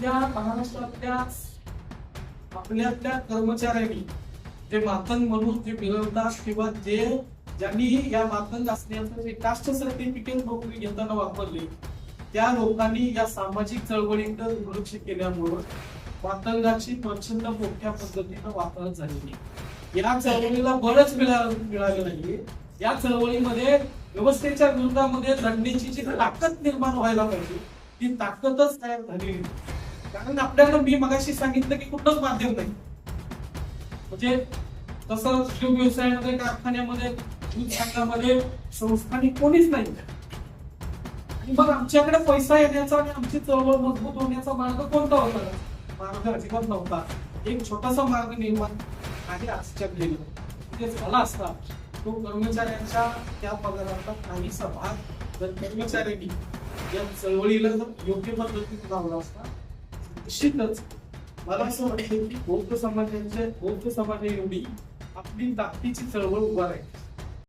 आपल्या महाराष्ट्रातल्या आपल्यातल्या कर्मचाऱ्यांनी जे मातंग म्हणून जे मिळवतात किंवा ज्यांनी या मातंग असण्याचं जे कास्ट सर्टिफिकेट नोकरी घेताना वापरले, त्या लोकांनी या सामाजिक चळवळीकडे दुर्लक्ष केल्यामुळं मातंगाची प्रचंड मोठ्या पद्धतीनं वातावरण झालेली. या चळवळीला बळच मिळालं नाहीये. या चळवळीमध्ये व्यवस्थेच्या विरोधामध्ये लढण्याची जी ताकद निर्माण व्हायला पाहिजे ती ताकदच तयार झालेली नाही. कारण आपल्याकडे मी मगाशी सांगितलं की कुठलंच माध्यम नाही. म्हणजे तसं उद्योग व्यवसायामध्ये, कारखान्यामध्ये, दूध संघामध्ये संस्थानिक कोणीच नाही. आणि मग आमच्याकडे पैसा येण्याचा आणि आमची चळवळ मजबूत होण्याचा मार्ग कोणता होता? मार्ग अजिबात नव्हता. एक छोटासा मार्ग निर्माण आहे आजच्या घडीला. म्हणजे झाला असता तो कर्मचाऱ्यांच्या त्या पगाराचा काहीसा भाग जर कर्मचाऱ्यांनी या चळवळीला जर योग्य पद्धतीने लावला असता, निश्चितच मला असं वाटतं की बौद्ध समाजाची एवढी आपली ताकदीची चळवळ उभा राहील.